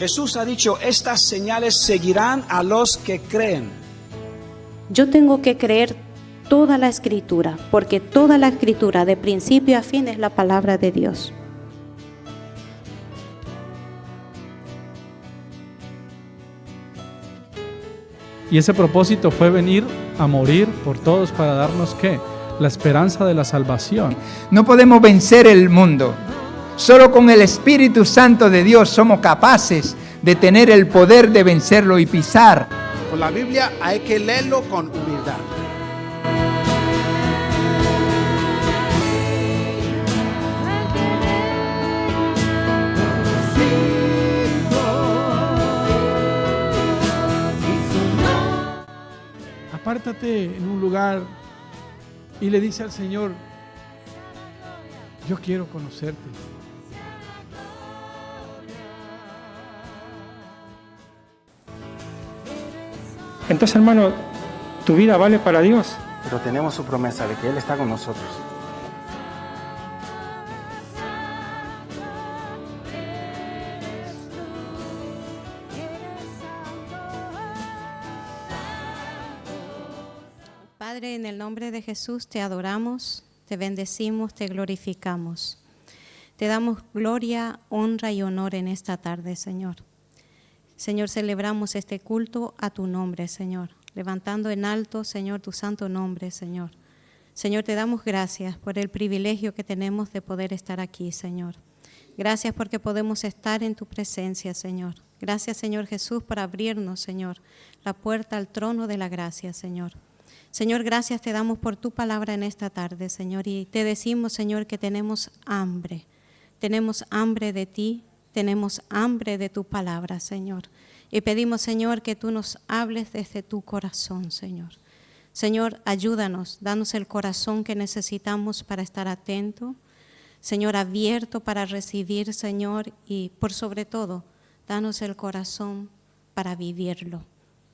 Jesús ha dicho, estas señales seguirán a los que creen. Yo tengo que creer toda la Escritura, porque toda la Escritura, de principio a fin, es la palabra de Dios. Y ese propósito fue venir a morir por todos para darnos ¿qué? La esperanza de la salvación. No podemos vencer el mundo. Solo con el Espíritu Santo de Dios somos capaces de tener el poder de vencerlo y pisar. Con la Biblia hay que leerlo con humildad. Apártate en un lugar y le dice al Señor, yo quiero conocerte. Entonces, hermano, tu vida vale para Dios. Pero tenemos su promesa de que Él está con nosotros. Padre, en el nombre de Jesús te adoramos, te bendecimos, te glorificamos. Te damos gloria, honra y honor en esta tarde, Señor. Señor, celebramos este culto a tu nombre, Señor, levantando en alto, Señor, tu santo nombre, Señor. Señor, te damos gracias por el privilegio que tenemos de poder estar aquí, Señor. Gracias porque podemos estar en tu presencia, Señor. Gracias, Señor Jesús, por abrirnos, Señor, la puerta al trono de la gracia, Señor. Señor, gracias te damos por tu palabra en esta tarde, Señor, y te decimos, Señor, que tenemos hambre de ti, tenemos hambre de tu palabra, Señor, y pedimos, Señor, que tú nos hables desde tu corazón, Señor. Señor, ayúdanos, danos el corazón que necesitamos para estar atento, Señor, abierto para recibir, Señor, y por sobre todo, danos el corazón para vivirlo,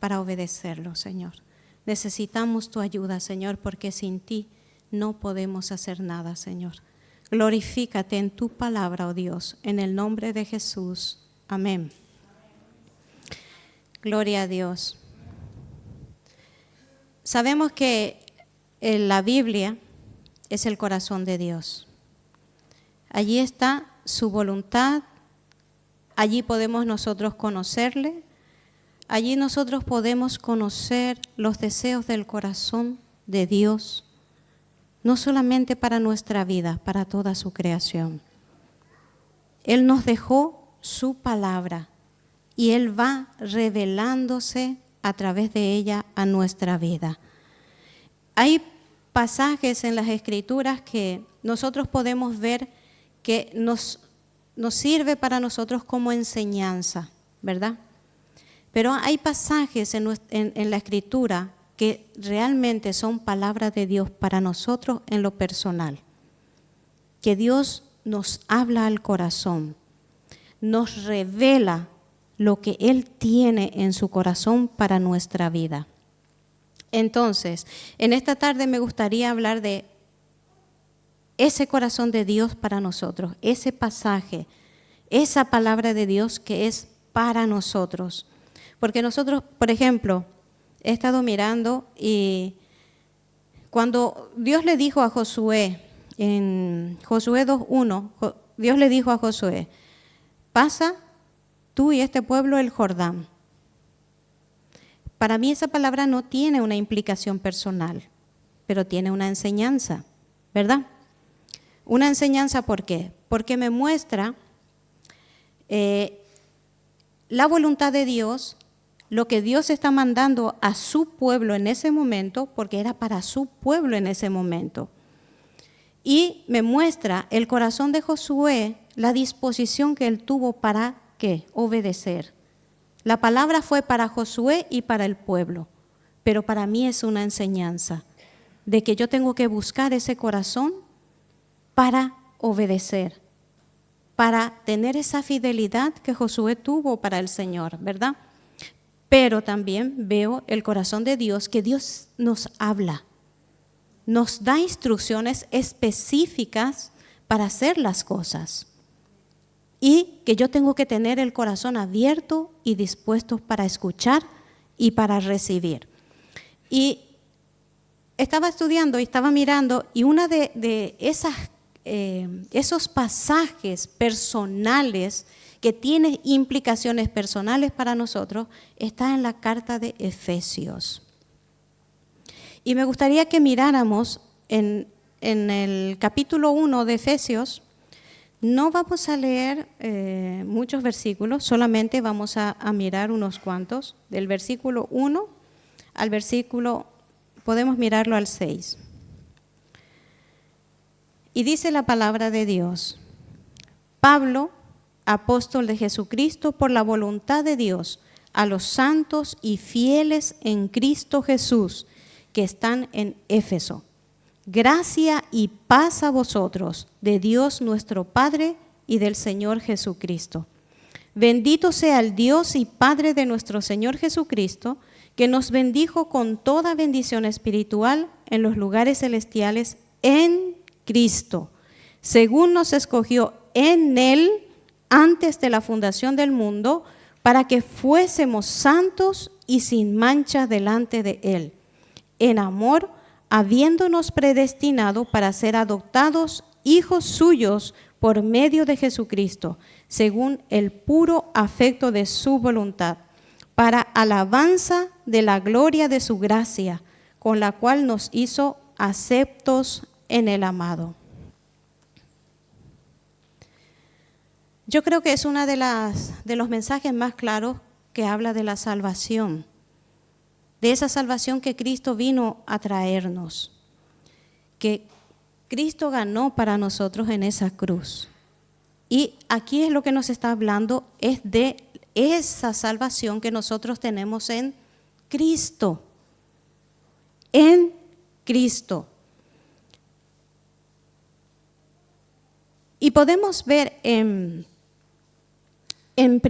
para obedecerlo, Señor. Necesitamos tu ayuda, Señor, porque sin ti no podemos hacer nada, Señor. Glorifícate en tu palabra, oh Dios, en el nombre de Jesús. Amén. Gloria a Dios. Sabemos que la Biblia es el corazón de Dios. Allí está su voluntad, allí podemos nosotros conocerle. Allí nosotros podemos conocer los deseos del corazón de Dios, no solamente para nuestra vida, para toda su creación. Él nos dejó su palabra y Él va revelándose a través de ella a nuestra vida. Hay pasajes en las Escrituras que nosotros podemos ver que nos sirve para nosotros como enseñanza, ¿verdad? Pero hay pasajes en la Escritura que realmente son palabras de Dios para nosotros en lo personal. Que Dios nos habla al corazón, nos revela lo que Él tiene en su corazón para nuestra vida. Entonces, en esta tarde me gustaría hablar de ese corazón de Dios para nosotros, ese pasaje, esa palabra de Dios que es para nosotros. Porque nosotros, por ejemplo, he estado mirando y cuando Dios le dijo a Josué, en Josué 2:1, Dios le dijo a Josué, pasa tú y este pueblo el Jordán. Para mí esa palabra no tiene una implicación personal, pero tiene una enseñanza, ¿verdad? Una enseñanza, ¿por qué? Porque me muestra la voluntad de Dios, lo que Dios está mandando a su pueblo en ese momento, porque era para su pueblo en ese momento. Y me muestra el corazón de Josué, la disposición que él tuvo para ¿qué? Obedecer. La palabra fue para Josué y para el pueblo, pero para mí es una enseñanza de que yo tengo que buscar ese corazón para obedecer, para tener esa fidelidad que Josué tuvo para el Señor, ¿verdad? Pero también veo el corazón de Dios, que Dios nos habla, nos da instrucciones específicas para hacer las cosas y que yo tengo que tener el corazón abierto y dispuesto para escuchar y para recibir. Y estaba estudiando y estaba mirando, y una de esos pasajes personales que tiene implicaciones personales para nosotros está en la carta de Efesios. Y me gustaría que miráramos en el capítulo 1 de Efesios. No vamos a leer muchos versículos, solamente vamos a mirar unos cuantos, del versículo 1 al versículo, podemos mirarlo al 6. Y dice la palabra de Dios: Pablo, apóstol de Jesucristo por la voluntad de Dios, a los santos y fieles en Cristo Jesús que están en Éfeso. Gracia y paz a vosotros, de Dios nuestro Padre y del Señor Jesucristo. Bendito sea el Dios y Padre de nuestro Señor Jesucristo, que nos bendijo con toda bendición espiritual en los lugares celestiales en Cristo, según nos escogió en Él antes de la fundación del mundo, para que fuésemos santos y sin mancha delante de Él, en amor, habiéndonos predestinado para ser adoptados hijos suyos por medio de Jesucristo, según el puro afecto de su voluntad, para alabanza de la gloria de su gracia, con la cual nos hizo aceptos en el amado. Yo creo que es uno de los mensajes más claros que habla de la salvación, de esa salvación que Cristo vino a traernos, que Cristo ganó para nosotros en esa cruz. Y aquí es lo que nos está hablando, es de esa salvación que nosotros tenemos en Cristo. En Cristo. Y podemos ver en 1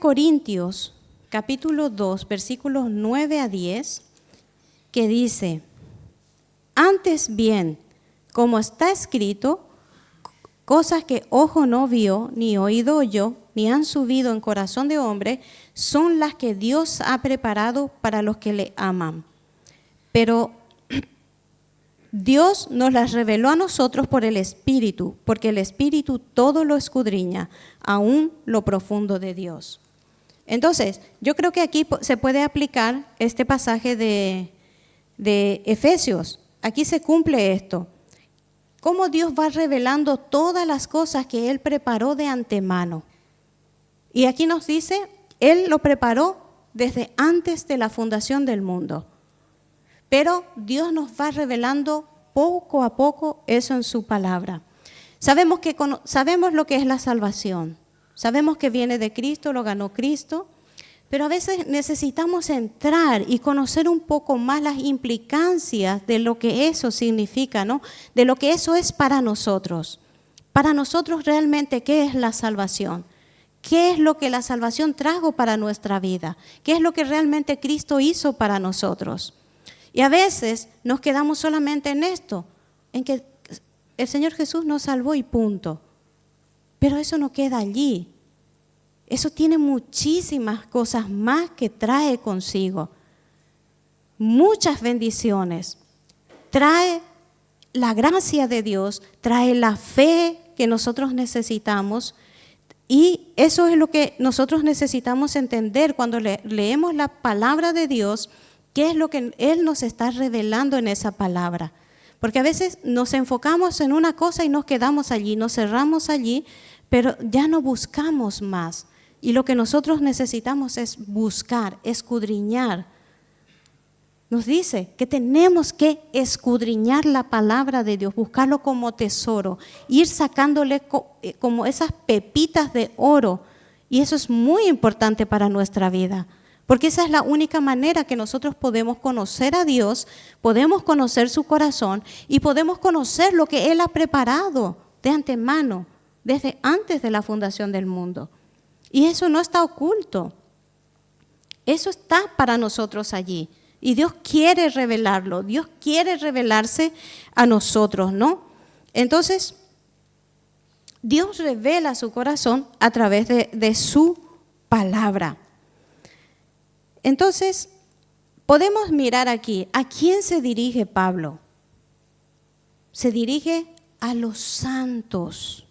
Corintios, capítulo 2, versículos 9 a 10, que dice: antes bien, como está escrito, cosas que ojo no vio, ni oído oyó, ni han subido en corazón de hombre, son las que Dios ha preparado para los que le aman. Pero Dios nos las reveló a nosotros por el Espíritu, porque el Espíritu todo lo escudriña, aún lo profundo de Dios. Entonces, yo creo que aquí se puede aplicar este pasaje de Efesios. Aquí se cumple esto. Cómo Dios va revelando todas las cosas que Él preparó de antemano. Y aquí nos dice, Él lo preparó desde antes de la fundación del mundo. Pero Dios nos va revelando poco a poco eso en su palabra. Sabemos lo que es la salvación. Sabemos que viene de Cristo, lo ganó Cristo. Pero a veces necesitamos entrar y conocer un poco más las implicancias de lo que eso significa, ¿no? De lo que eso es para nosotros. Para nosotros realmente, ¿qué es la salvación? ¿Qué es lo que la salvación trajo para nuestra vida? ¿Qué es lo que realmente Cristo hizo para nosotros? Y a veces nos quedamos solamente en esto, en que el Señor Jesús nos salvó y punto. Pero eso no queda allí. Eso tiene muchísimas cosas más que trae consigo. Muchas bendiciones. Trae la gracia de Dios, trae la fe que nosotros necesitamos. Y eso es lo que nosotros necesitamos entender cuando leemos la palabra de Dios, qué es lo que Él nos está revelando en esa palabra. Porque a veces nos enfocamos en una cosa y nos quedamos allí, nos cerramos allí, pero ya no buscamos más. Y lo que nosotros necesitamos es buscar, escudriñar. Nos dice que tenemos que escudriñar la palabra de Dios, buscarlo como tesoro, ir sacándole como esas pepitas de oro. Y eso es muy importante para nuestra vida, porque esa es la única manera que nosotros podemos conocer a Dios, podemos conocer su corazón y podemos conocer lo que Él ha preparado de antemano, desde antes de la fundación del mundo. Y eso no está oculto. Eso está para nosotros allí. Y Dios quiere revelarlo. Dios quiere revelarse a nosotros, ¿no? Entonces, Dios revela su corazón a través de su palabra. Entonces, podemos mirar aquí, ¿a quién se dirige Pablo? Se dirige a los santos.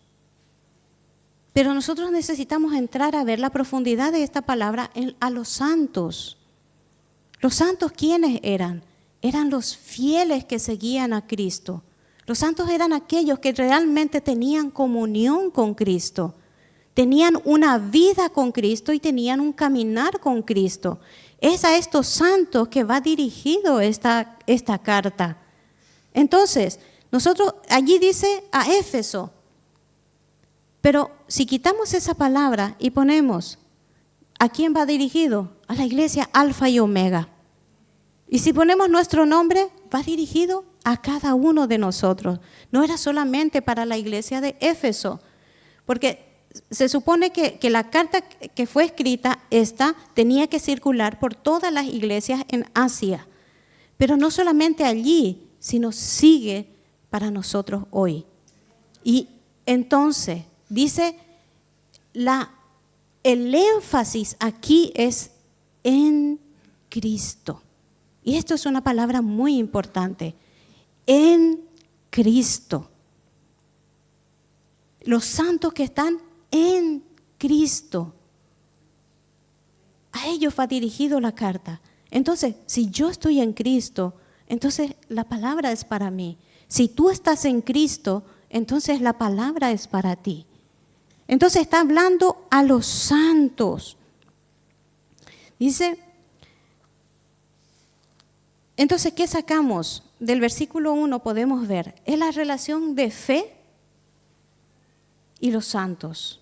Pero nosotros necesitamos entrar a ver la profundidad de esta palabra a los santos. ¿Los santos quiénes eran? Eran los fieles que seguían a Cristo. Los santos eran aquellos que realmente tenían comunión con Cristo, tenían una vida con Cristo y tenían un caminar con Cristo. Es a estos santos que va dirigido esta carta. Entonces, nosotros, allí dice a Éfeso, pero si quitamos esa palabra y ponemos, ¿a quién va dirigido? A la iglesia Alfa y Omega. Y si ponemos nuestro nombre, va dirigido a cada uno de nosotros. No era solamente para la iglesia de Éfeso, porque se supone que la carta que fue escrita, esta tenía que circular por todas las iglesias en Asia. Pero no solamente allí, sino sigue para nosotros hoy. Y entonces, dice, el énfasis aquí es en Cristo. Y esto es una palabra muy importante. En Cristo. Los santos que están en Cristo. A ellos va dirigido la carta. Entonces, si yo estoy en Cristo, entonces la palabra es para mí. Si tú estás en Cristo, entonces la palabra es para ti. Entonces está hablando a los santos. Dice, entonces, ¿qué sacamos? Del versículo 1 podemos ver, es la relación de fe y los santos.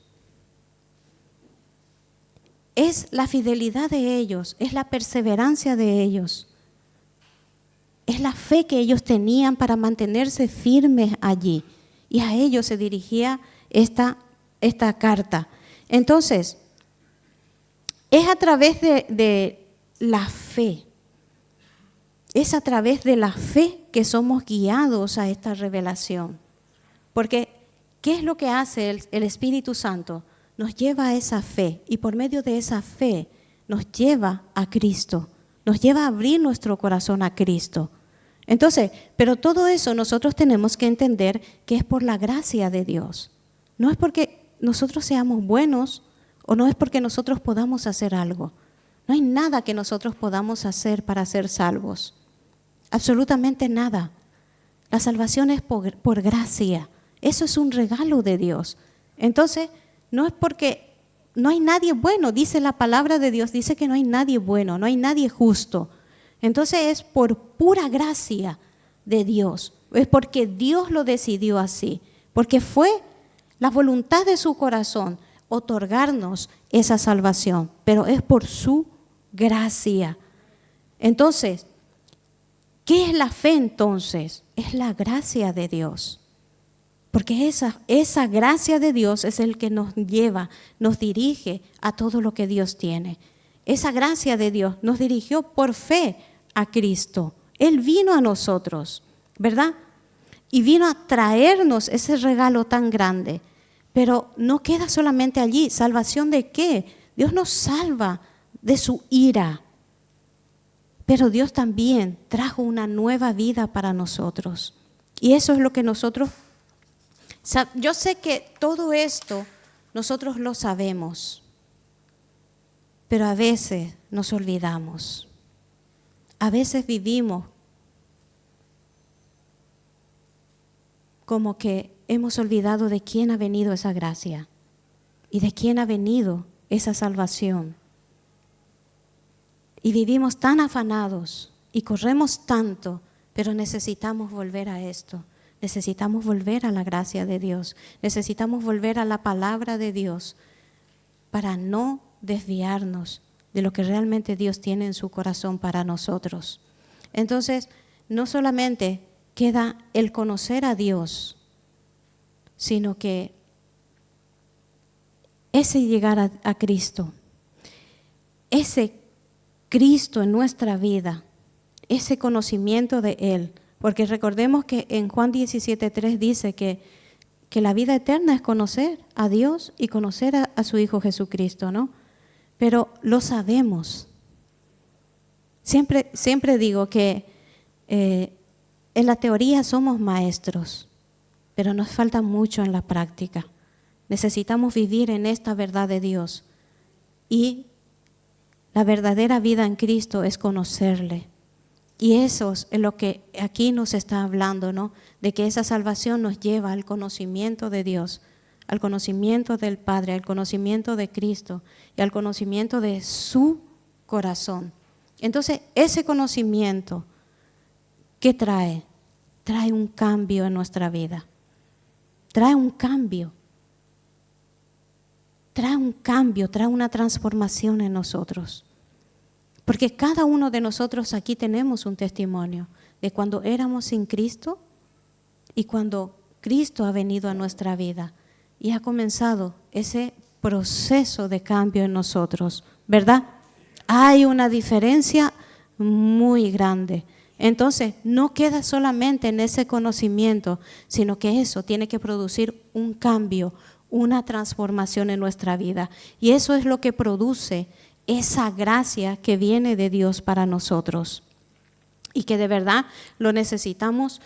Es la fidelidad de ellos, es la perseverancia de ellos. Es la fe que ellos tenían para mantenerse firmes allí. Y a ellos se dirigía esta carta. Entonces, es a través de la fe. Es a través de la fe que somos guiados a esta revelación. Porque, ¿qué es lo que hace el Espíritu Santo? Nos lleva a esa fe y por medio de esa fe nos lleva a Cristo. Nos lleva a abrir nuestro corazón a Cristo. Entonces, pero todo eso nosotros tenemos que entender que es por la gracia de Dios. No es porque nosotros seamos buenos o no es porque nosotros podamos hacer algo. No hay nada que nosotros podamos hacer para ser salvos. Absolutamente nada. La salvación es por gracia. Eso es un regalo de Dios. Entonces, no es porque no hay nadie bueno. Dice la palabra de Dios, dice que no hay nadie bueno, no hay nadie justo. Entonces es por pura gracia de Dios. Es porque Dios lo decidió así. Porque fue la voluntad de su corazón otorgarnos esa salvación. Pero es por su gracia. Entonces, ¿qué es la fe entonces? Es la gracia de Dios. Porque esa gracia de Dios es el que nos lleva, nos dirige a todo lo que Dios tiene. Esa gracia de Dios nos dirigió por fe a Cristo. Él vino a nosotros, ¿verdad? Y vino a traernos ese regalo tan grande. Pero no queda solamente allí. ¿Salvación de qué? Dios nos salva de su ira. Pero Dios también trajo una nueva vida para nosotros. Y eso es lo que nosotros... Yo sé que todo esto nosotros lo sabemos, pero a veces nos olvidamos. A veces vivimos como que hemos olvidado de quién ha venido esa gracia y de quién ha venido esa salvación. Y vivimos tan afanados y corremos tanto, pero necesitamos volver a esto. Necesitamos volver a la gracia de Dios. Necesitamos volver a la palabra de Dios para no desviarnos de lo que realmente Dios tiene en su corazón para nosotros. Entonces, no solamente queda el conocer a Dios, sino que ese llegar a Cristo, ese Cristo en nuestra vida, ese conocimiento de Él. Porque recordemos que en Juan 17:3 dice que que la vida eterna es conocer a Dios y conocer a su Hijo Jesucristo, ¿no? Pero lo sabemos. Siempre digo que en la teoría somos maestros, pero nos falta mucho en la práctica. Necesitamos vivir en esta verdad de Dios. Y la verdadera vida en Cristo es conocerle. Y eso es lo que aquí nos está hablando, ¿no? De que esa salvación nos lleva al conocimiento de Dios, al conocimiento del Padre, al conocimiento de Cristo y al conocimiento de su corazón. Entonces, ese conocimiento, ¿qué trae? Trae un cambio en nuestra vida. Trae un cambio. Trae una transformación en nosotros. Porque cada uno de nosotros aquí tenemos un testimonio de cuando éramos sin Cristo y cuando Cristo ha venido a nuestra vida y ha comenzado ese proceso de cambio en nosotros, ¿verdad? Hay una diferencia muy grande. Entonces, no queda solamente en ese conocimiento, sino que eso tiene que producir un cambio, una transformación en nuestra vida. Y eso es lo que produce esa gracia que viene de Dios para nosotros y que de verdad lo necesitamos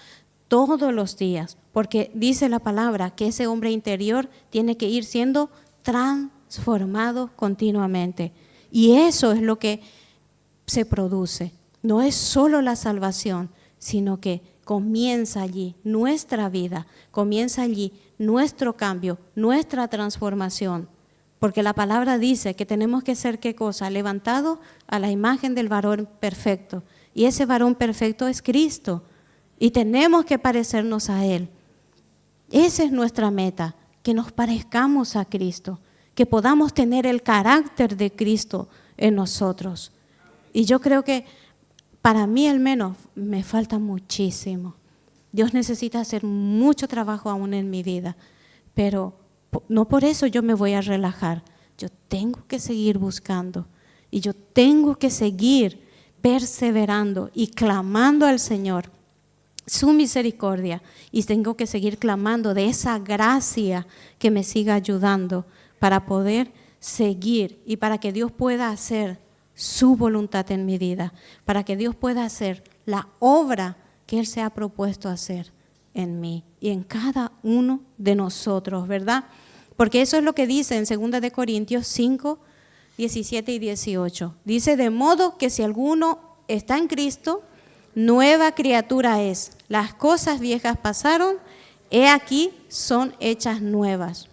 todos los días, porque dice la palabra que ese hombre interior tiene que ir siendo transformado continuamente. Y eso es lo que se produce. No es solo la salvación, sino que comienza allí nuestra vida, comienza allí nuestro cambio, nuestra transformación. Porque la palabra dice que tenemos que ser, ¿qué cosa? Levantado a la imagen del varón perfecto. Y ese varón perfecto es Cristo. Y tenemos que parecernos a Él. Esa es nuestra meta, que nos parezcamos a Cristo, que podamos tener el carácter de Cristo en nosotros. Y yo creo que para mí al menos me falta muchísimo. Dios necesita hacer mucho trabajo aún en mi vida, pero no por eso yo me voy a relajar. Yo tengo que seguir buscando y yo tengo que seguir perseverando y clamando al Señor su misericordia, y tengo que seguir clamando de esa gracia que me siga ayudando para poder seguir y para que Dios pueda hacer su voluntad en mi vida, para que Dios pueda hacer la obra que Él se ha propuesto hacer en mí y en cada uno de nosotros, ¿verdad? Porque eso es lo que dice en 2 de Corintios 5, 17 y 18. Dice, de modo que si alguno está en Cristo, nueva criatura es. Las cosas viejas pasaron, he aquí son hechas nuevas.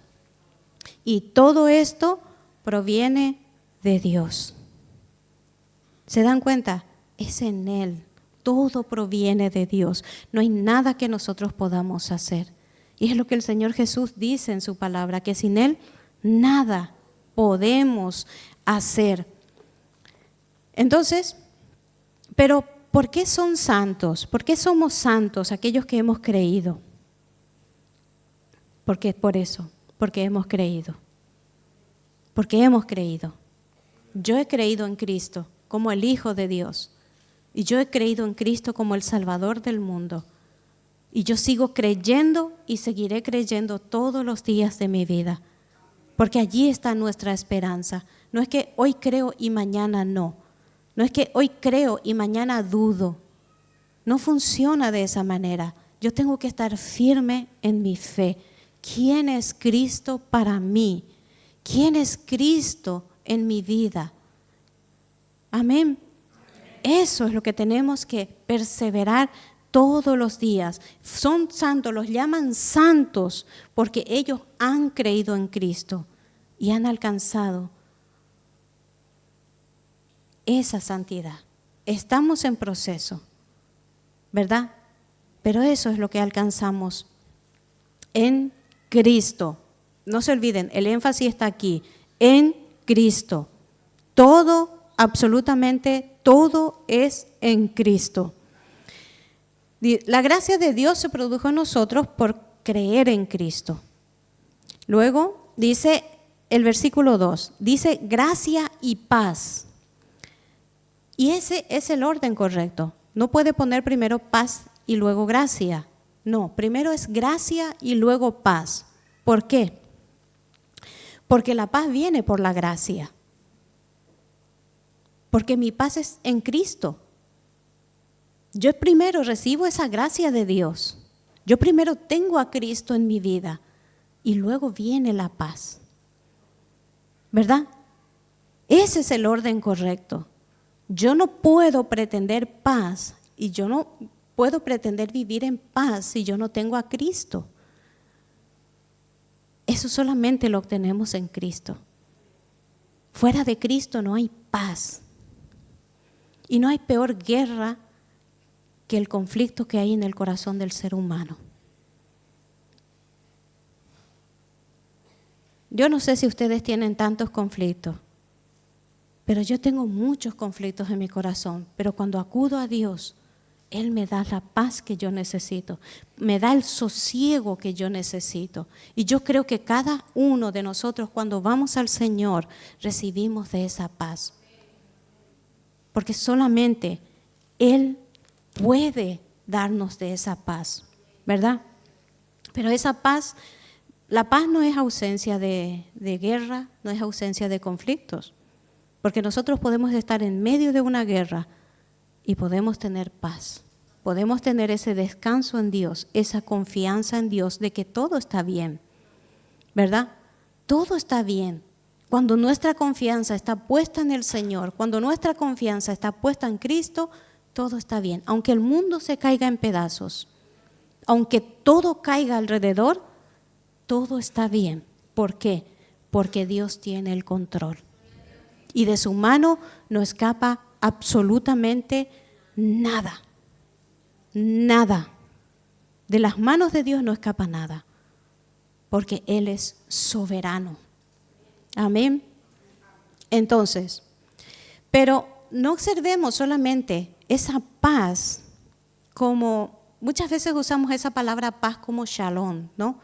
Y todo esto proviene de Dios. ¿Se dan cuenta? Es en Él. Todo proviene de Dios. No hay nada que nosotros podamos hacer. Y es lo que el Señor Jesús dice en su palabra, que sin Él nada podemos hacer. Entonces, pero ¿por qué son santos? ¿Por qué somos santos aquellos que hemos creído? Porque hemos creído. Porque hemos creído. Yo he creído en Cristo como el Hijo de Dios. Y yo he creído en Cristo como el Salvador del mundo. Y yo sigo creyendo y seguiré creyendo todos los días de mi vida. Porque allí está nuestra esperanza. No es que hoy creo y mañana no. No es que hoy creo y mañana dudo. No funciona de esa manera. Yo tengo que estar firme en mi fe. ¿Quién es Cristo para mí? ¿Quién es Cristo en mi vida? Amén. Eso es lo que tenemos que perseverar todos los días. Son santos, los llaman santos porque ellos han creído en Cristo y han alcanzado esa santidad. Estamos en proceso, ¿verdad? Pero eso es lo que alcanzamos en Cristo. No se olviden, el énfasis está aquí, en Cristo. Todo, absolutamente todo es en Cristo. La gracia de Dios se produjo en nosotros por creer en Cristo. Luego dice el versículo 2, dice gracia y paz. Y ese es el orden correcto. No puede poner primero paz y luego gracia. No, primero es gracia y luego paz. ¿Por qué? Porque la paz viene por la gracia. Porque mi paz es en Cristo. Yo primero recibo esa gracia de Dios. Yo primero tengo a Cristo en mi vida y luego viene la paz. ¿Verdad? Ese es el orden correcto. Yo no puedo pretender paz y yo no puedo pretender vivir en paz si yo no tengo a Cristo. Eso solamente lo obtenemos en Cristo. Fuera de Cristo no hay paz. Y no hay peor guerra que el conflicto que hay en el corazón del ser humano. Yo no sé si ustedes tienen tantos conflictos, pero yo tengo muchos conflictos en mi corazón. Pero cuando acudo a Dios, Él me da la paz que yo necesito, me da el sosiego que yo necesito. Y yo creo que cada uno de nosotros cuando vamos al Señor recibimos de esa paz. Porque solamente Él puede darnos de esa paz, ¿verdad? Pero esa paz, la paz no es ausencia de guerra, no es ausencia de conflictos. Porque nosotros podemos estar en medio de una guerra y podemos tener paz. Podemos tener ese descanso en Dios, esa confianza en Dios de que todo está bien, ¿verdad? Todo está bien. Cuando nuestra confianza está puesta en el Señor, cuando nuestra confianza está puesta en Cristo, todo está bien. Aunque el mundo se caiga en pedazos, aunque todo caiga alrededor, todo está bien. ¿Por qué? Porque Dios tiene el control. Y de su mano no escapa absolutamente nada. Nada. De las manos de Dios no escapa nada. Porque Él es soberano. Amén. Entonces, pero no observemos solamente esa paz como, muchas veces usamos esa palabra paz como shalom, ¿no?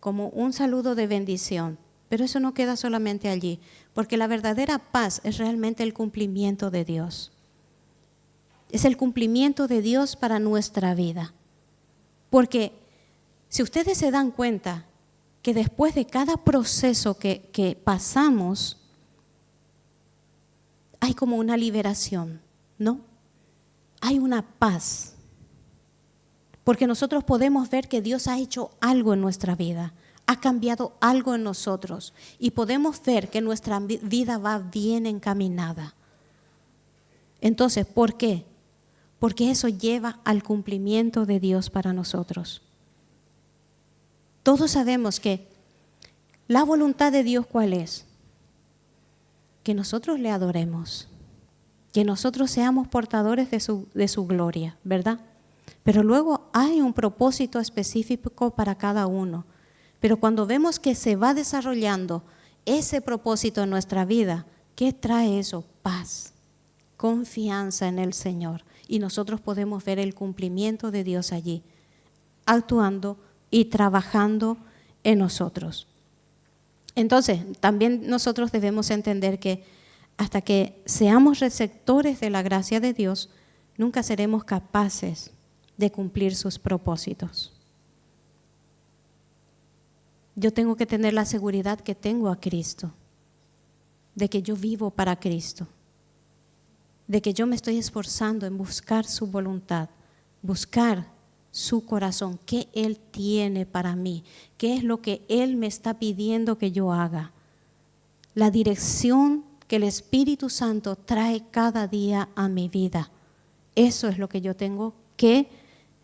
Como un saludo de bendición. Pero eso no queda solamente allí, porque la verdadera paz es realmente el cumplimiento de Dios. Es el cumplimiento de Dios para nuestra vida. Porque si ustedes se dan cuenta que después de cada proceso que pasamos, hay como una liberación, ¿no? Hay una paz. Porque nosotros podemos ver que Dios ha hecho algo en nuestra vida. Ha cambiado algo en nosotros y podemos ver que nuestra vida va bien encaminada. Entonces, ¿por qué? Porque eso lleva al cumplimiento de Dios para nosotros. Todos sabemos que la voluntad de Dios, ¿cuál es? Que nosotros le adoremos, que nosotros seamos portadores de su gloria, ¿verdad? Pero luego hay un propósito específico para cada uno. Pero cuando vemos que se va desarrollando ese propósito en nuestra vida, ¿qué trae eso? Paz, confianza en el Señor. Y nosotros podemos ver el cumplimiento de Dios allí, actuando y trabajando en nosotros. Entonces, también nosotros debemos entender que hasta que seamos receptores de la gracia de Dios, nunca seremos capaces de cumplir sus propósitos. Yo tengo que tener la seguridad que tengo a Cristo, de que yo vivo para Cristo, de que yo me estoy esforzando en buscar su voluntad, buscar su corazón, qué Él tiene para mí, qué es lo que Él me está pidiendo que yo haga. La dirección que el Espíritu Santo trae cada día a mi vida. Eso es lo que yo tengo que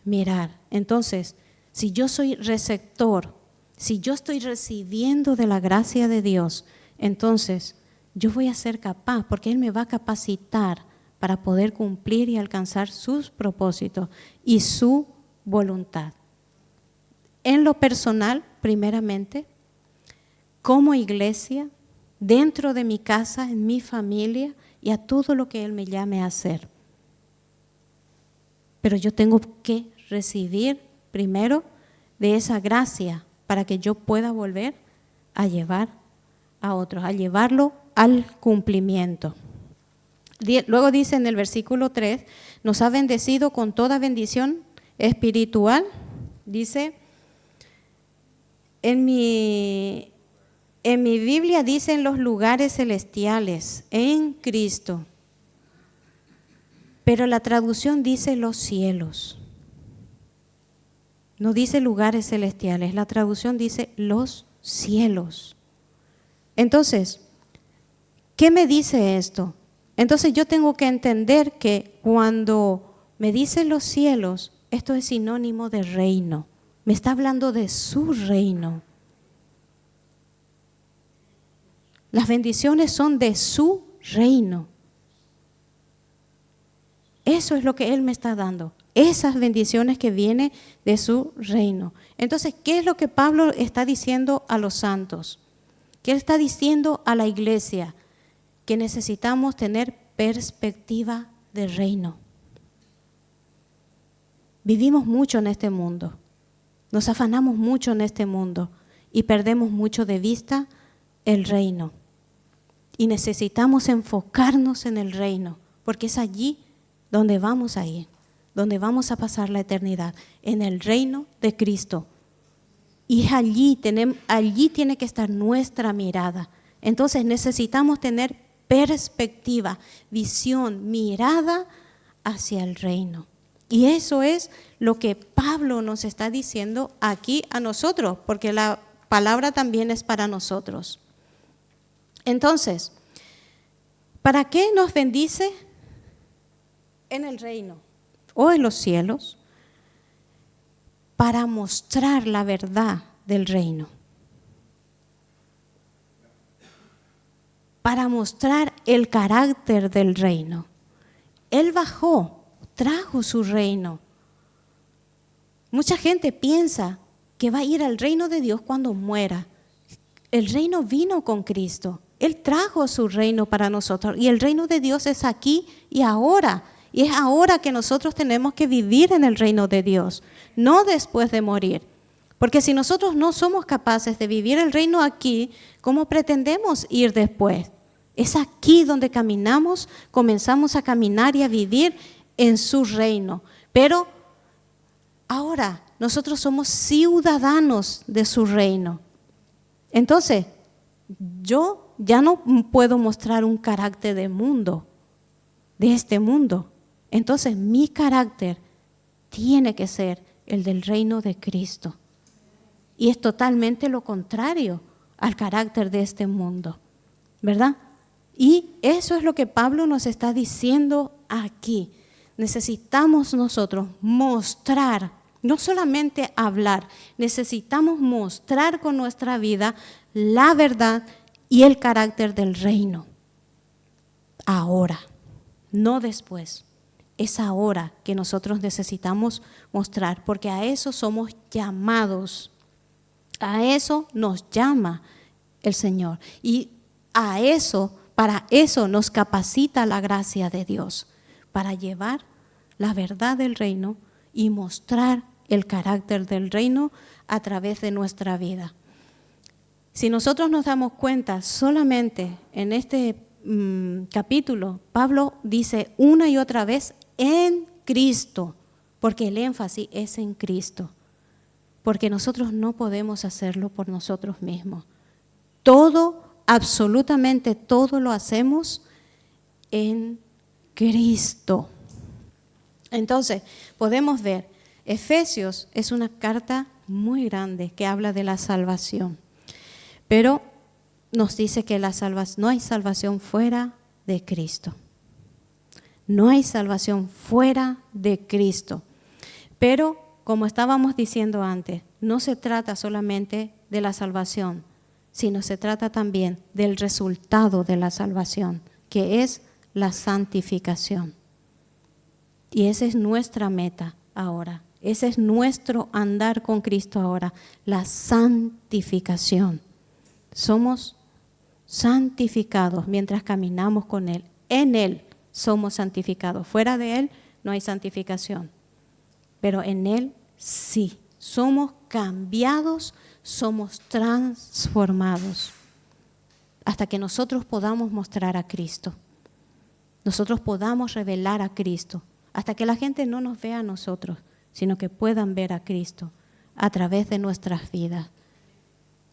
mirar. Entonces, si yo soy receptor, si yo estoy recibiendo de la gracia de Dios, entonces yo voy a ser capaz, porque Él me va a capacitar para poder cumplir y alcanzar sus propósitos y su voluntad. En lo personal, primeramente, como iglesia, dentro de mi casa, en mi familia y a todo lo que Él me llame a hacer. Pero yo tengo que recibir primero de esa gracia para que yo pueda volver a llevar a otros, a llevarlo al cumplimiento. Luego dice en el versículo 3, nos ha bendecido con toda bendición espiritual, dice, en mi Biblia dicen los lugares celestiales, en Cristo. Pero la traducción dice los cielos. No dice lugares celestiales, la traducción dice los cielos. Entonces, ¿qué me dice esto? Entonces yo tengo que entender que cuando me dice los cielos, esto es sinónimo de reino. Me está hablando de su reino. Las bendiciones son de su reino. Eso es lo que Él me está dando. Esas bendiciones que vienen de su reino. Entonces, ¿qué es lo que Pablo está diciendo a los santos? ¿Qué él está diciendo a la iglesia? Que necesitamos tener perspectiva de reino. Vivimos mucho en este mundo. Nos afanamos mucho en este mundo y perdemos mucho de vista el reino. Y necesitamos enfocarnos en el reino, porque es allí donde vamos a ir, donde vamos a pasar la eternidad, en el reino de Cristo. Y allí tiene que estar nuestra mirada. Entonces necesitamos tener perspectiva, visión, mirada hacia el reino. Y eso es lo que Pablo nos está diciendo aquí a nosotros, porque la palabra también es para nosotros. Entonces, ¿para qué nos bendice en el reino o en los cielos? Para mostrar la verdad del reino. Para mostrar el carácter del reino. Él bajó, trajo su reino. Mucha gente piensa que va a ir al reino de Dios cuando muera. El reino vino con Cristo. Él trajo su reino para nosotros y el reino de Dios es aquí y ahora. Y es ahora que nosotros tenemos que vivir en el reino de Dios, no después de morir. Porque si nosotros no somos capaces de vivir el reino aquí, ¿cómo pretendemos ir después? Es aquí donde caminamos, comenzamos a caminar y a vivir en su reino. Pero ahora nosotros somos ciudadanos de su reino. Entonces, yo ya no puedo mostrar un carácter de mundo, de este mundo. Entonces mi carácter tiene que ser el del reino de Cristo. Y es totalmente lo contrario al carácter de este mundo, ¿verdad? Y eso es lo que Pablo nos está diciendo aquí. Necesitamos nosotros mostrar, no solamente hablar, necesitamos mostrar con nuestra vida la verdad y el carácter del reino. Ahora, no después. Es ahora que nosotros necesitamos mostrar, porque a eso somos llamados. A eso nos llama el Señor. Y a eso, para eso nos capacita la gracia de Dios, para llevar la verdad del reino y mostrar el carácter del reino a través de nuestra vida. Si nosotros nos damos cuenta, solamente en este capítulo, Pablo dice una y otra vez en Cristo, porque el énfasis es en Cristo, porque nosotros no podemos hacerlo por nosotros mismos. Todo, absolutamente todo lo hacemos en Cristo. Entonces, podemos ver, Efesios es una carta muy grande que habla de la salvación, pero nos dice que no hay salvación fuera de Cristo. No hay salvación fuera de Cristo. Pero, como estábamos diciendo antes, no se trata solamente de la salvación, sino se trata también del resultado de la salvación, que es la santificación. Y esa es nuestra meta ahora. Ese es nuestro andar con Cristo ahora, la santificación. Somos santificados mientras caminamos con Él. En Él somos santificados. Fuera de Él no hay santificación. Pero en Él sí. Somos cambiados, somos transformados. Hasta que nosotros podamos mostrar a Cristo. Nosotros podamos revelar a Cristo. Hasta que la gente no nos vea a nosotros, sino que puedan ver a Cristo a través de nuestras vidas.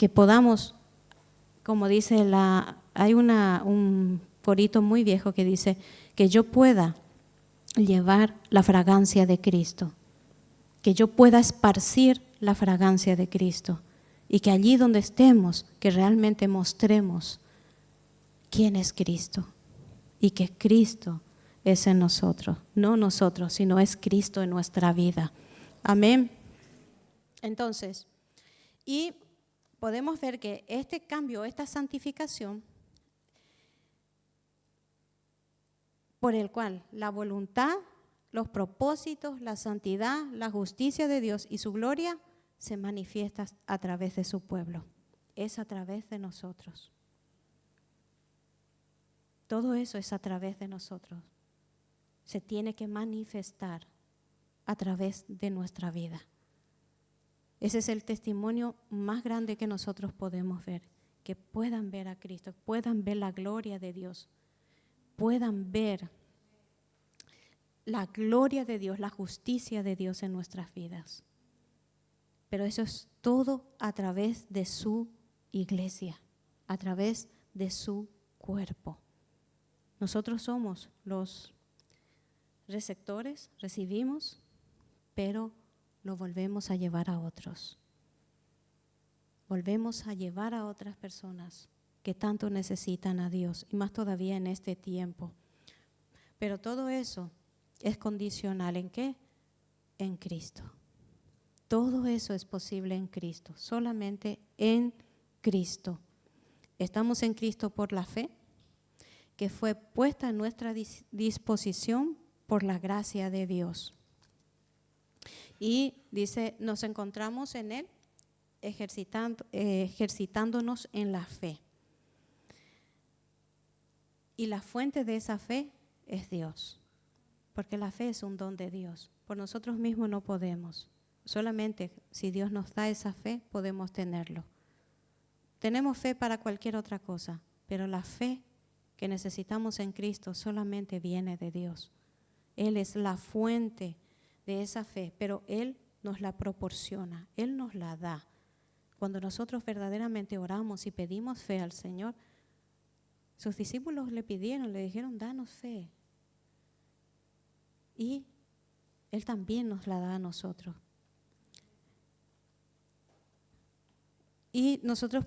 que podamos, como dice hay un corito muy viejo que dice, que yo pueda llevar la fragancia de Cristo, que yo pueda esparcir la fragancia de Cristo y que allí donde estemos, que realmente mostremos quién es Cristo y que Cristo es en nosotros, no nosotros, sino es Cristo en nuestra vida. Amén. Entonces, y podemos ver que este cambio, esta santificación, por el cual la voluntad, los propósitos, la santidad, la justicia de Dios y su gloria se manifiesta a través de su pueblo. Es a través de nosotros. Todo eso es a través de nosotros. Se tiene que manifestar a través de nuestra vida. Ese es el testimonio más grande que nosotros podemos ver, que puedan ver a Cristo, puedan ver la gloria de Dios, puedan ver la gloria de Dios, la justicia de Dios en nuestras vidas. Pero eso es todo a través de su iglesia, a través de su cuerpo. Nosotros somos los receptores, recibimos, pero lo volvemos a llevar a otros. Volvemos a llevar a otras personas que tanto necesitan a Dios, y más todavía en este tiempo. Pero todo eso es condicional, ¿en qué? En Cristo. Todo eso es posible en Cristo, solamente en Cristo. Estamos en Cristo por la fe, que fue puesta en nuestra disposición por la gracia de Dios. Y dice, nos encontramos en Él ejercitándonos en la fe. Y la fuente de esa fe es Dios, porque la fe es un don de Dios. Por nosotros mismos no podemos. Solamente si Dios nos da esa fe, podemos tenerlo. Tenemos fe para cualquier otra cosa, pero la fe que necesitamos en Cristo solamente viene de Dios. Él es la fuente de esa fe, pero Él nos la proporciona, Él nos la da. Cuando nosotros verdaderamente oramos y pedimos fe al Señor, sus discípulos le dijeron, danos fe. Y Él también nos la da a nosotros. Y nosotros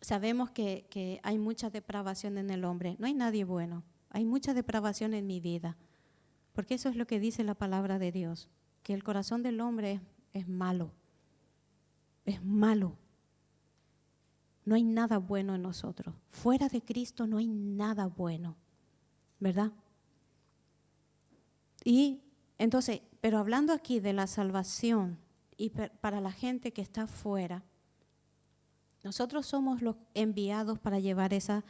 sabemos que hay mucha depravación en el hombre. No hay nadie bueno. Hay mucha depravación en mi vida. Porque eso es lo que dice la palabra de Dios. Que el corazón del hombre es malo. Es malo. No hay nada bueno en nosotros. Fuera de Cristo no hay nada bueno. ¿Verdad? Y entonces, pero hablando aquí de la salvación y para la gente que está afuera, nosotros somos los enviados para llevar esa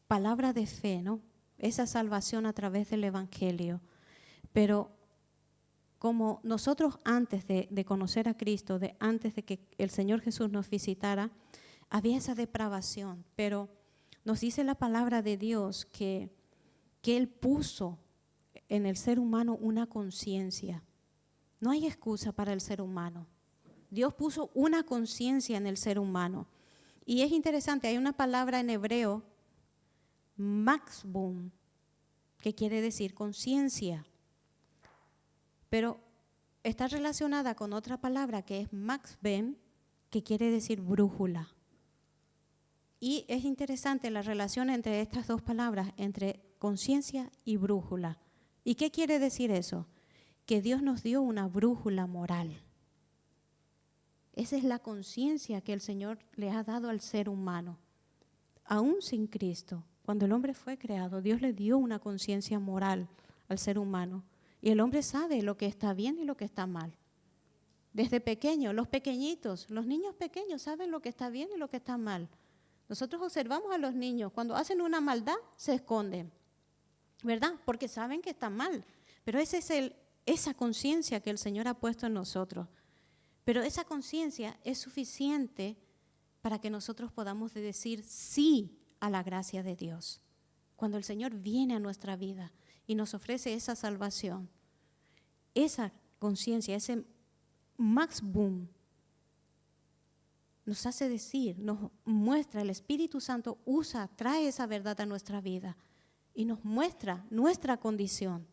palabra de fe, ¿no? Esa salvación a través del Evangelio. Pero como nosotros antes de conocer a Cristo, antes de que el Señor Jesús nos visitara, había esa depravación. Pero nos dice la palabra de Dios que Él puso en el ser humano una conciencia. No hay excusa para el ser humano. Dios puso una conciencia en el ser humano. Y es interesante, hay una palabra en hebreo, maxbum, que quiere decir conciencia. Pero está relacionada con otra palabra que es maxbem, que quiere decir brújula. Y es interesante la relación entre estas dos palabras, entre conciencia y brújula. ¿Y qué quiere decir eso? Que Dios nos dio una brújula moral. Esa es la conciencia que el Señor le ha dado al ser humano. Aún sin Cristo, cuando el hombre fue creado, Dios le dio una conciencia moral al ser humano. Y el hombre sabe lo que está bien y lo que está mal. Desde pequeño, los pequeñitos, los niños pequeños saben lo que está bien y lo que está mal. Nosotros observamos a los niños, cuando hacen una maldad, se esconden, ¿verdad? Porque saben que está mal. Pero esa conciencia que el Señor ha puesto en nosotros. Pero esa conciencia es suficiente para que nosotros podamos decir sí a la gracia de Dios. Cuando el Señor viene a nuestra vida y nos ofrece esa salvación, esa conciencia, ese maxbum, nos hace decir, nos muestra, el Espíritu Santo trae esa verdad a nuestra vida y nos muestra nuestra condición.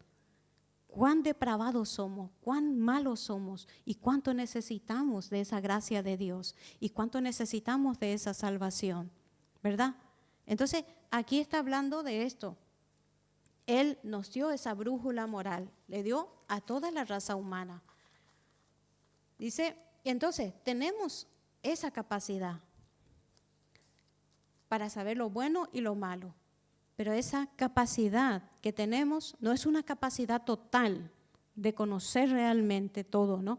Cuán depravados somos, cuán malos somos y cuánto necesitamos de esa gracia de Dios y cuánto necesitamos de esa salvación, ¿verdad? Entonces, aquí está hablando de esto. Él nos dio esa brújula moral, le dio a toda la raza humana. Dice, entonces, tenemos esa capacidad para saber lo bueno y lo malo. Pero esa capacidad que tenemos no es una capacidad total de conocer realmente todo, ¿no?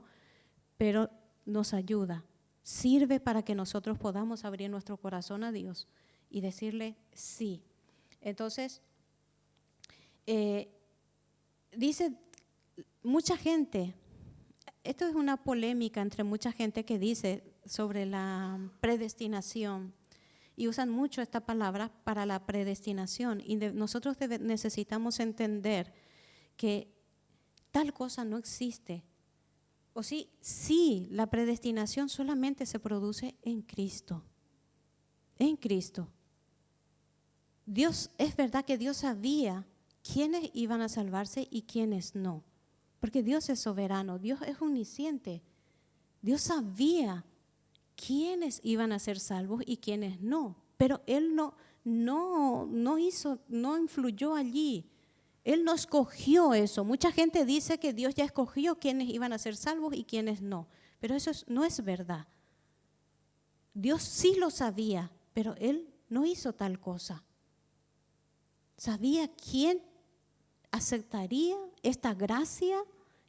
Pero nos ayuda, sirve para que nosotros podamos abrir nuestro corazón a Dios y decirle sí. Entonces, dice mucha gente, esto es una polémica entre mucha gente que dice sobre la predestinación. Y usan mucho esta palabra para la predestinación. Y nosotros necesitamos entender que tal cosa no existe. O sí, la predestinación solamente se produce en Cristo. En Cristo. Dios, es verdad que Dios sabía quiénes iban a salvarse y quiénes no. Porque Dios es soberano, Dios es omnisciente. Dios sabía quiénes iban a ser salvos y quiénes no, pero Él no influyó allí. Él no escogió eso. Mucha gente dice que Dios ya escogió quiénes iban a ser salvos y quiénes no, pero eso no es verdad. Dios sí lo sabía, pero Él no hizo tal cosa. Sabía quién aceptaría esta gracia,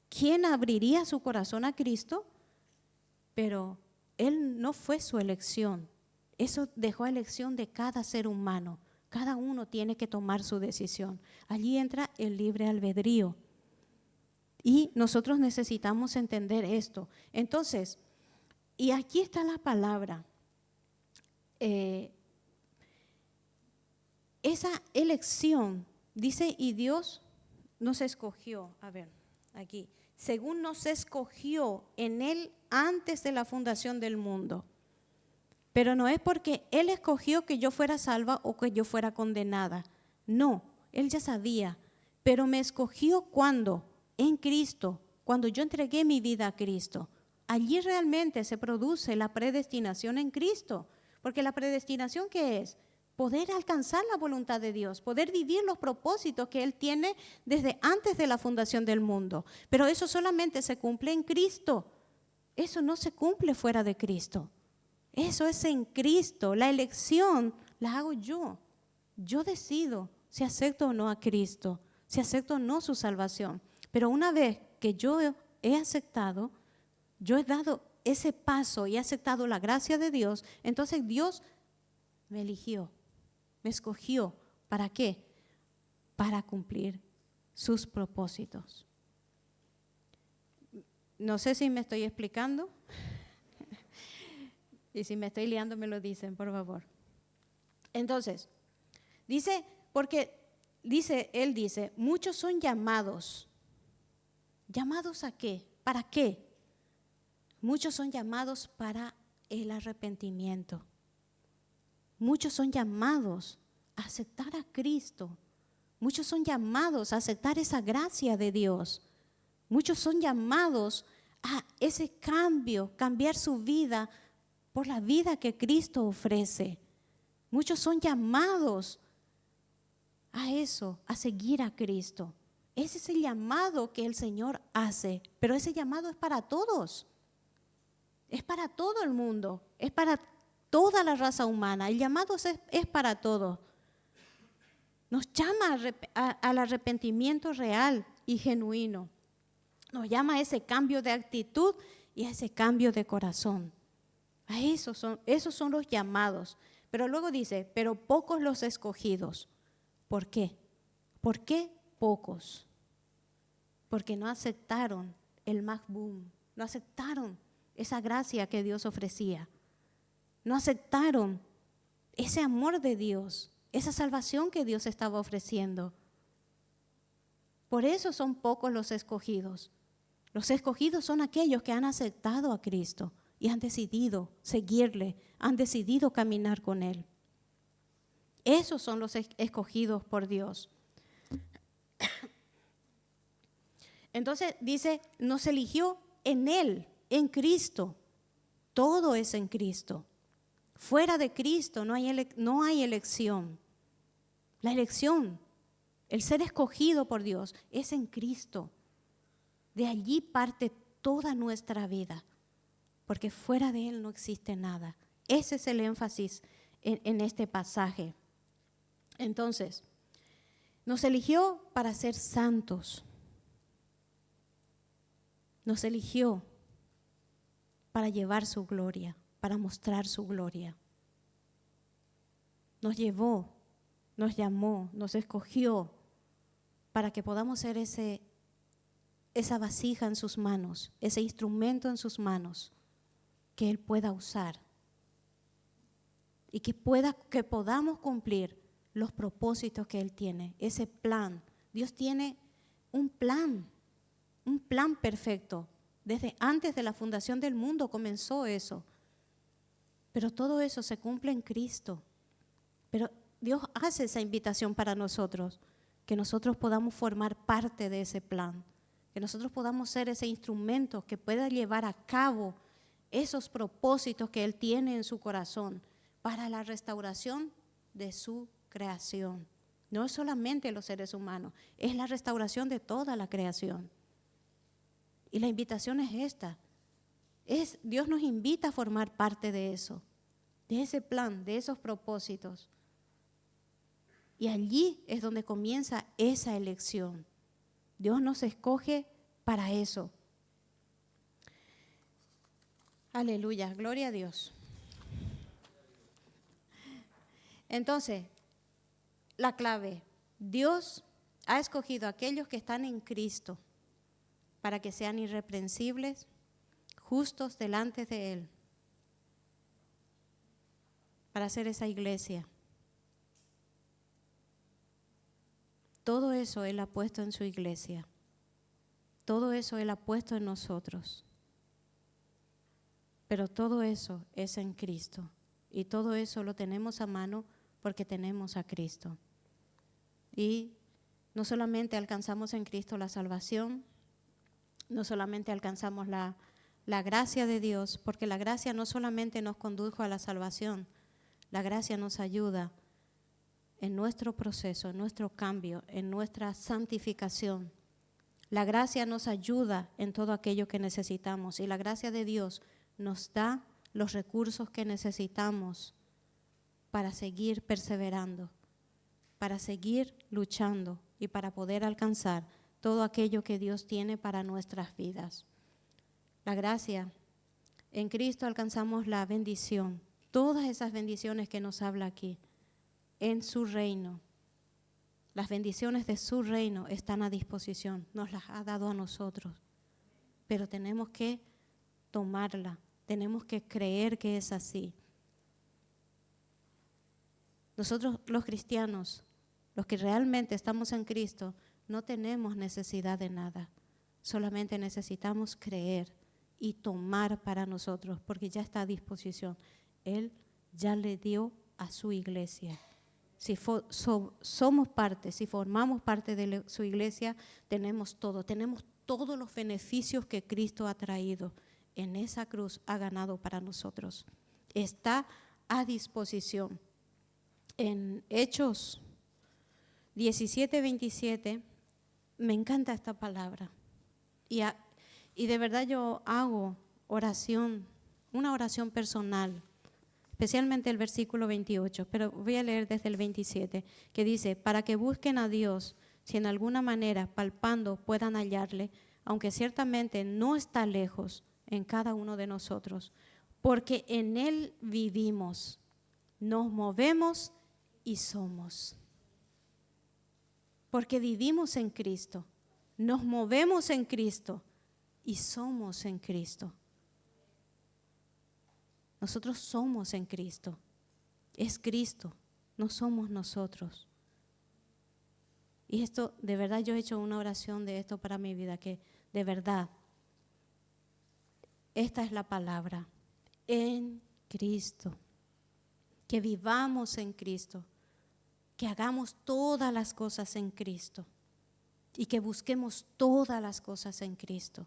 quién abriría su corazón a Cristo, pero Él no fue su elección. Eso dejó a elección de cada ser humano. Cada uno tiene que tomar su decisión. Allí entra el libre albedrío. Y nosotros necesitamos entender esto. Entonces, y aquí está la palabra. Esa elección, dice, y Dios nos escogió. A ver, aquí. Según nos escogió en Él antes de la fundación del mundo. Pero no es porque Él escogió que yo fuera salva o que yo fuera condenada. No, Él ya sabía. Pero me escogió ¿cuándo? En Cristo, cuando yo entregué mi vida a Cristo. Allí realmente se produce la predestinación en Cristo. Porque la predestinación, ¿qué es? Poder alcanzar la voluntad de Dios, poder vivir los propósitos que Él tiene desde antes de la fundación del mundo. Pero eso solamente se cumple en Cristo. Eso no se cumple fuera de Cristo. Eso es en Cristo. La elección la hago yo. Yo decido si acepto o no a Cristo, si acepto o no su salvación. Pero una vez que yo he aceptado, yo he dado ese paso y he aceptado la gracia de Dios, entonces Dios me eligió. Me escogió. ¿Para qué? Para cumplir sus propósitos. No sé si me estoy explicando. Y si me estoy liando, me lo dicen, por favor. Entonces, dice, él dice, muchos son llamados. ¿Llamados a qué? ¿Para qué? Muchos son llamados para el arrepentimiento. Muchos son llamados a aceptar a Cristo. Muchos son llamados a aceptar esa gracia de Dios. Muchos son llamados a ese cambio, cambiar su vida por la vida que Cristo ofrece. Muchos son llamados a eso, a seguir a Cristo. Ese es el llamado que el Señor hace, pero ese llamado es para todos. Es para todo el mundo, es para toda la raza humana. El llamado es para todos. Nos llama al arrepentimiento real y genuino. Nos llama a ese cambio de actitud y a ese cambio de corazón. Esos son los llamados. Pero luego dice, pero pocos los escogidos. ¿Por qué? ¿Por qué pocos? Porque no aceptaron el Magbum, no aceptaron esa gracia que Dios ofrecía. No aceptaron ese amor de Dios, esa salvación que Dios estaba ofreciendo. Por eso son pocos los escogidos. Los escogidos son aquellos que han aceptado a Cristo, y han decidido seguirle, han decidido caminar con Él. Esos son los escogidos por Dios. Entonces dice, nos eligió en Él, en Cristo. Todo es en Cristo. Fuera de Cristo no hay elección. La elección, el ser escogido por Dios, es en Cristo. De allí parte toda nuestra vida, porque fuera de Él no existe nada. Ese es el énfasis en este pasaje. Entonces, nos eligió para ser santos. Nos eligió para llevar su gloria, para mostrar su gloria. Nos llevó, nos llamó, nos escogió para que podamos ser esa vasija en sus manos, ese instrumento en sus manos que Él pueda usar y que podamos cumplir los propósitos que Él tiene, ese plan. Dios tiene un plan perfecto. Desde antes de la fundación del mundo comenzó eso. Pero todo eso se cumple en Cristo. Pero Dios hace esa invitación para nosotros, que nosotros podamos formar parte de ese plan, que nosotros podamos ser ese instrumento que pueda llevar a cabo esos propósitos que Él tiene en su corazón para la restauración de su creación. No es solamente los seres humanos, es la restauración de toda la creación. Y la invitación es esta. Dios nos invita a formar parte de eso, de ese plan, de esos propósitos. Y allí es donde comienza esa elección. Dios nos escoge para eso. Aleluya, gloria a Dios. Entonces, la clave, Dios ha escogido a aquellos que están en Cristo para que sean irreprensibles, justos delante de Él, para hacer esa iglesia. Todo eso Él ha puesto en su iglesia. Todo eso Él ha puesto en nosotros. Pero todo eso es en Cristo. Y todo eso lo tenemos a mano porque tenemos a Cristo. Y no solamente alcanzamos en Cristo la salvación, no solamente alcanzamos la gracia de Dios, porque la gracia no solamente nos condujo a la salvación, la gracia nos ayuda en nuestro proceso, en nuestro cambio, en nuestra santificación. La gracia nos ayuda en todo aquello que necesitamos y la gracia de Dios nos da los recursos que necesitamos para seguir perseverando, para seguir luchando y para poder alcanzar todo aquello que Dios tiene para nuestras vidas. La gracia, en Cristo alcanzamos la bendición, todas esas bendiciones que nos habla aquí, en su reino. Las bendiciones de su reino están a disposición, nos las ha dado a nosotros, pero tenemos que tomarla, tenemos que creer que es así. Nosotros los cristianos, los que realmente estamos en Cristo, no tenemos necesidad de nada, solamente necesitamos creer y tomar para nosotros, porque ya está a disposición. Él ya le dio a su iglesia. Si somos parte, si formamos parte de su iglesia, tenemos todos los beneficios que Cristo ha traído en esa cruz, ha ganado para nosotros. Está a disposición. En Hechos 17:27, me encanta esta palabra. Y de verdad yo hago oración, una oración personal, especialmente el versículo 28, pero voy a leer desde el 27, que dice, para que busquen a Dios, si en alguna manera palpando puedan hallarle, aunque ciertamente no está lejos en cada uno de nosotros, porque en Él vivimos, nos movemos y somos. Porque vivimos en Cristo, nos movemos en Cristo y somos en Cristo. Nosotros somos en Cristo. Es Cristo, no somos nosotros. Y esto, de verdad, yo he hecho una oración de esto para mi vida, que de verdad, esta es la palabra. en Cristo, que vivamos en Cristo, que hagamos todas las cosas en Cristo y que busquemos todas las cosas en Cristo.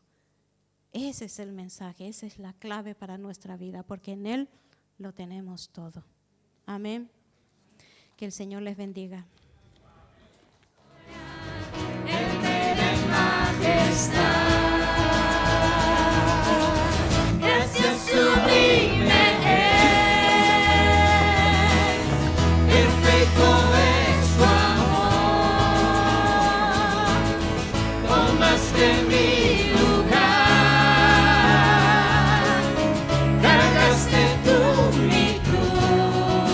Ese es el mensaje, esa es la clave para nuestra vida, porque en Él lo tenemos todo. Amén. Que el Señor les bendiga. Gracias sublime es, perfecto es su amor, tomaste mi lugar, cargaste tú mi cruz,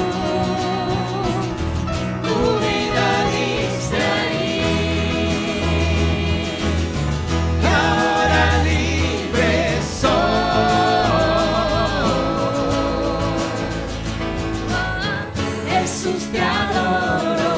tu vida diste ahí, y ahora libre soy. Jesús te adoro.